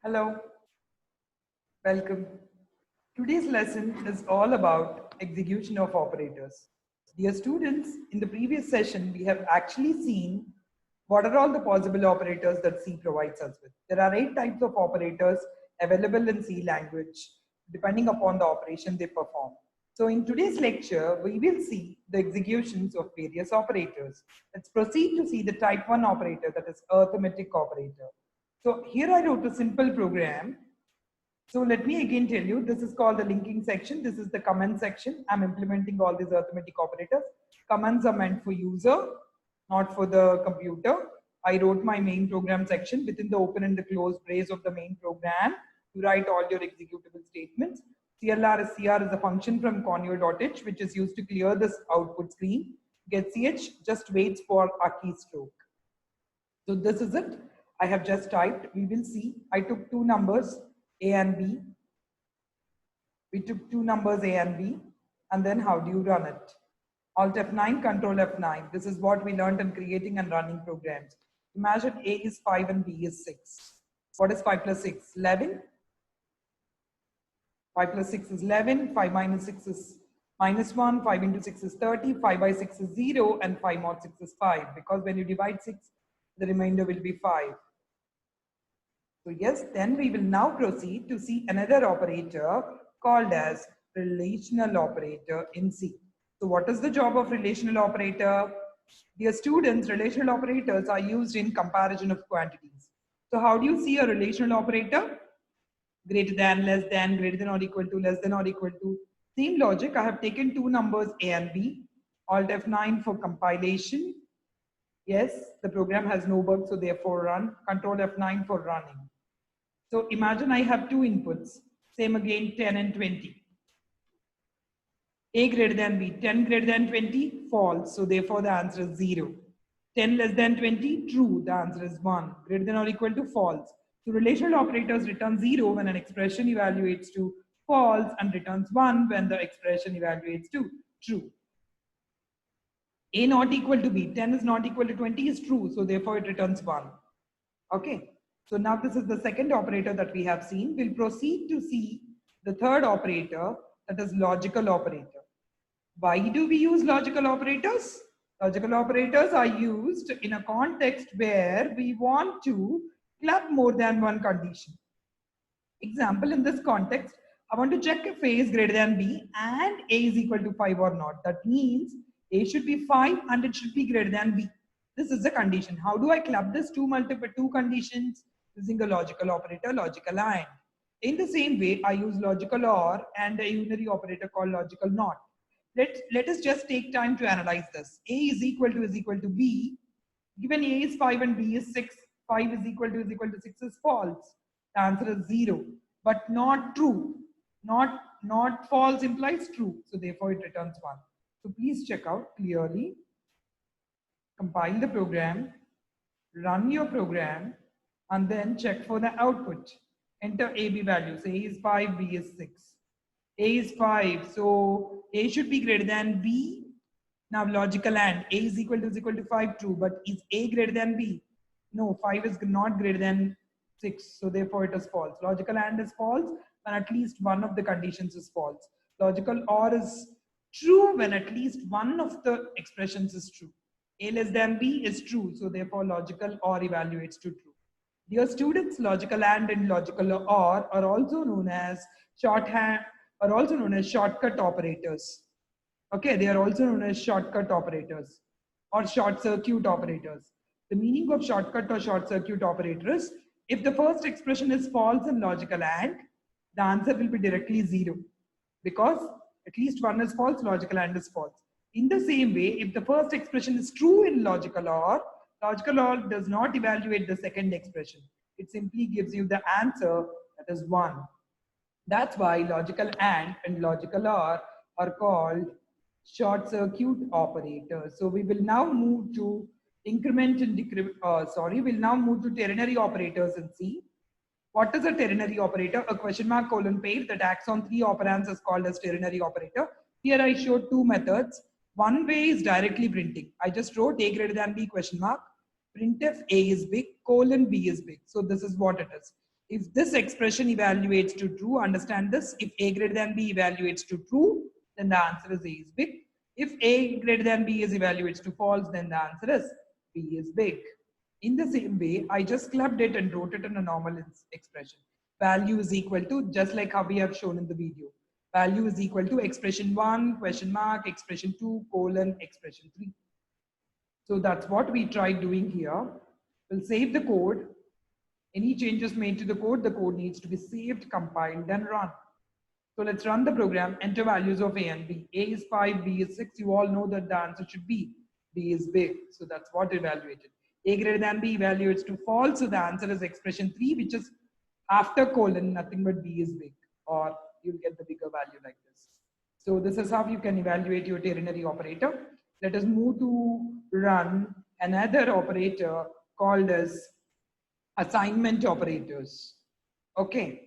Hello, welcome. Today's lesson is all about execution of operators. Dear students, in the previous session, we have actually seen what are all the possible operators that C provides us with. There are 8 types of operators available in C language, depending upon the operation they perform. So in today's lecture, we will see the executions of various operators. Let's proceed to see the type 1 operator, that is arithmetic operator. So here I wrote a simple program. So let me again tell you, this is called the linking section. This is the command section. I'm implementing all these arithmetic operators. Commands are meant for user, not for the computer. I wrote my main program section within the open and the close brace of the main program. You write all your executable statements. CR is a function from conio.h, which is used to clear this output screen. Get.ch just waits for a keystroke. So this is it. I have just typed. We will see. I took two numbers, A and B. We took two numbers, A and B. And then how do you run it? Alt F9, Control F9. This is what we learned in creating and running programs. Imagine A is 5 and B is 6. What is 5 plus 6? 11. 5 plus 6 is 11. 5 minus 6 is minus 1. 5 into 6 is 30. 5 by 6 is 0. And 5 mod 6 is 5. Because when you divide 6, the remainder will be 5. So yes, then we will now proceed to see another operator called as relational operator in C. So what is the job of relational operator? Dear students, relational operators are used in comparison of quantities. So how do you see a relational operator? Greater than, less than, greater than or equal to, less than or equal to. Same logic, I have taken two numbers A and B. Alt F9 for compilation. Yes, the program has no bug, so therefore run. Control F9 for running. So imagine I have two inputs, same again 10 and 20. A greater than B, 10 greater than 20, false. So therefore the answer is 0. 10 less than 20, true. The answer is 1. Greater than or equal to false. So relational operators return 0 when an expression evaluates to false and returns 1 when the expression evaluates to true. A not equal to B, 10 is not equal to 20 is true. So therefore it returns 1. Okay. So now this is the second operator that we have seen. We'll proceed to see the third operator, that is logical operator. Why do we use logical operators? Logical operators are used in a context where we want to club more than one condition. Example, in this context, I want to check if A is greater than B and A is equal to 5 or not. That means A should be 5 and it should be greater than B. This is the condition. How do I club this two conditions? Using a logical operator, logical AND. In the same way, I use logical OR and a unary operator called logical NOT. Let us just take time to analyze this. A is equal to B. Given A is 5 and B is 6, 5 is equal to 6 is false. The answer is 0, but not true. Not false implies true. So therefore it returns 1. So please check out clearly. Compile the program, run your program, and then check for the output. Enter AB values. A is 5, B is 6. A is 5, so A should be greater than B. Now logical AND. A is equal to 5, true, but is A greater than B? No, 5 is not greater than 6, so therefore it is false. Logical AND is false when at least one of the conditions is false. Logical OR is true when at least one of the expressions is true. A less than B is true, so therefore logical OR evaluates to true. Dear students, logical AND and logical OR are also known as shortcut operators. Okay, they are also known as shortcut operators or short circuit operators. The meaning of shortcut or short circuit operators, if the first expression is false in logical AND, the answer will be directly 0 because at least one is false, logical AND is false. In the same way, if the first expression is true in logical OR does not evaluate the second expression. It simply gives you the answer, that is 1. That's why logical AND and logical OR are called short circuit operators. So we will now move to increment and we'll now move to ternary operators in C. What is a ternary operator? A question mark colon pair that acts on 3 operands is called as ternary operator. Here I showed 2 methods. One way is directly printing. I just wrote A greater than B question mark. Printf A is big, colon B is big. So this is what it is. If this expression evaluates to true, understand this. If A greater than B evaluates to true, then the answer is A is big. If A greater than B is evaluates to false, then the answer is B is big. In the same way, I just clubbed it and wrote it in a normal expression. Value is equal to, just like how we have shown in the video. Value is equal to expression 1, question mark, expression 2, colon, expression 3. So that's what we tried doing here. We'll save the code. Any changes made to the code needs to be saved, compiled, and run. So let's run the program, enter values of A and B. A is 5, B is 6. You all know that the answer should be B is big. So that's what evaluated. A greater than B evaluates to false. So the answer is expression 3, which is after colon, nothing but B is big. Or you'll get the bigger value like this. So this is how you can evaluate your ternary operator. Let us move to run another operator called as assignment operators. Okay.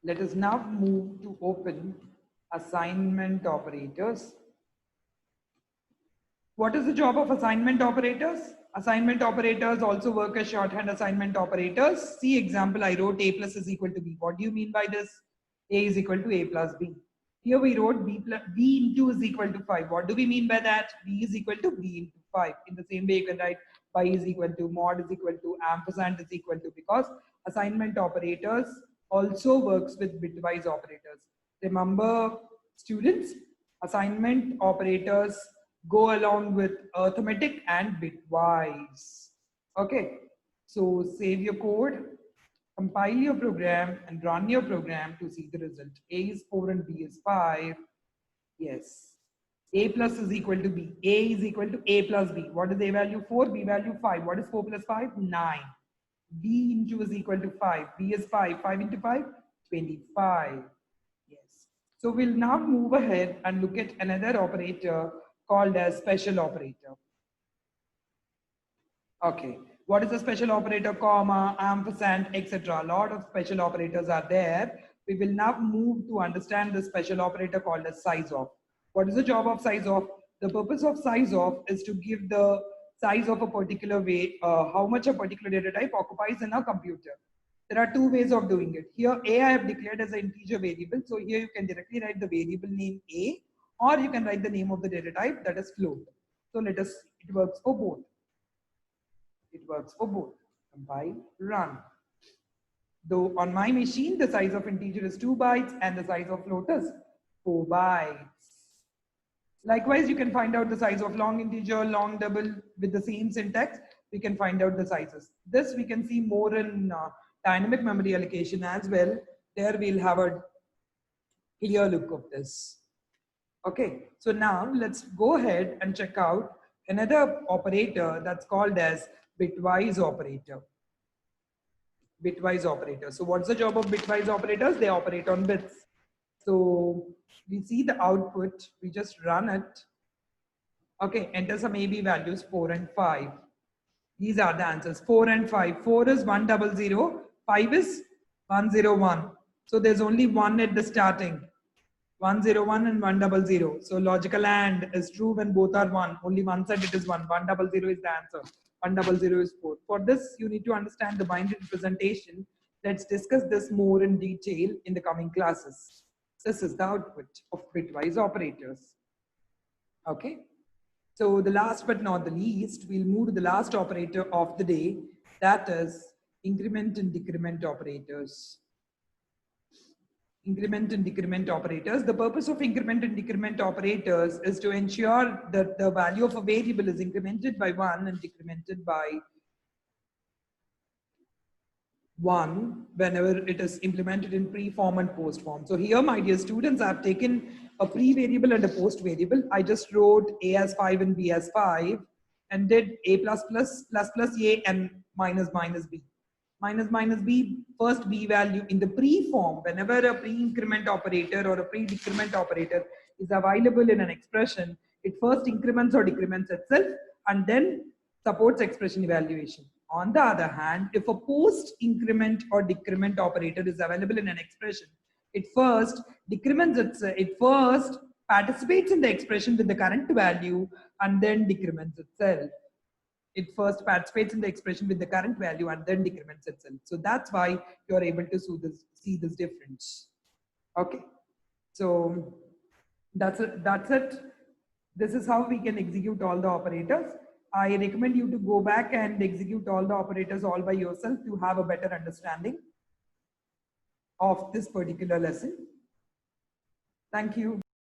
Let us now move to open assignment operators. What is the job of assignment operators? Assignment operators also work as shorthand assignment operators. See example, I wrote A plus is equal to B. What do you mean by this? A is equal to A plus B. Here we wrote B into is equal to 5. What do we mean by that? B is equal to B into 5. In the same way, you can write by is equal to, mod is equal to, ampersand is equal to, because assignment operators also works with bitwise operators. Remember, students, assignment operators go along with arithmetic and bitwise. Okay, so save your code, compile your program, and run your program to see the result. A is 4 and B is 5. Yes. A plus is equal to B. A is equal to A plus B. What is A value? 4, B value 5. What is 4 plus 5? 9. B into is equal to 5. B is 5. 5 into 5? 25. Yes. So we'll now move ahead and look at another operator called as special operator. Okay. What is a special operator? Comma, ampersand, etc. A lot of special operators are there. We will now move to understand the special operator called as size of. What is the job of size of? The purpose of size of is to give the size of a particular way, how much a particular data type occupies in a computer. There are two ways of doing it. Here, A I have declared as an integer variable. So here you can directly write the variable name A, or you can write the name of the data type, that is float. So let us, it works for both. It works for both. Compile, run. Though on my machine, the size of integer is 2 bytes and the size of float is 4 bytes. Likewise, you can find out the size of long integer, long double with the same syntax. We can find out the sizes. This we can see more in dynamic memory allocation as well. There we'll have a clear look of this. Okay, so now let's go ahead and check out another operator that's called as bitwise operator. Bitwise operator. So what's the job of bitwise operators? They operate on bits. So we see the output, we just run it. Okay, enter some AB values 4 and 5. These are the answers, 4 and 5. 4 is 100, 5 is 101. So there's only one at the starting. 101 and 100. So logical AND is true when both are 1. Only one side it is 1. 100 is the answer. 100 is 4. For this, you need to understand the binary representation. Let's discuss this more in detail in the coming classes. This is the output of bitwise operators. Okay. So the last but not the least, we'll move to the last operator of the day. That is increment and decrement operators. Increment and decrement operators. The purpose of increment and decrement operators is to ensure that the value of a variable is incremented by 1 and decremented by 1 whenever it is implemented in pre-form and post-form. So here, my dear students, I've taken a pre-variable and a post-variable. I just wrote A as 5 and B as 5 and did A plus A and minus B. Minus B, first B value in the pre-form, whenever a pre-increment operator or a pre-decrement operator is available in an expression, it first increments or decrements itself and then supports expression evaluation. On the other hand, if a post-increment or decrement operator is available in an expression, it first decrements itself, it first participates in the expression with the current value and then decrements itself. It first participates in the expression with the current value and then decrements itself. So that's why you're able to see this difference. Okay, so that's it. This is how we can execute all the operators. I recommend you to go back and execute all the operators all by yourself to have a better understanding of this particular lesson. Thank you.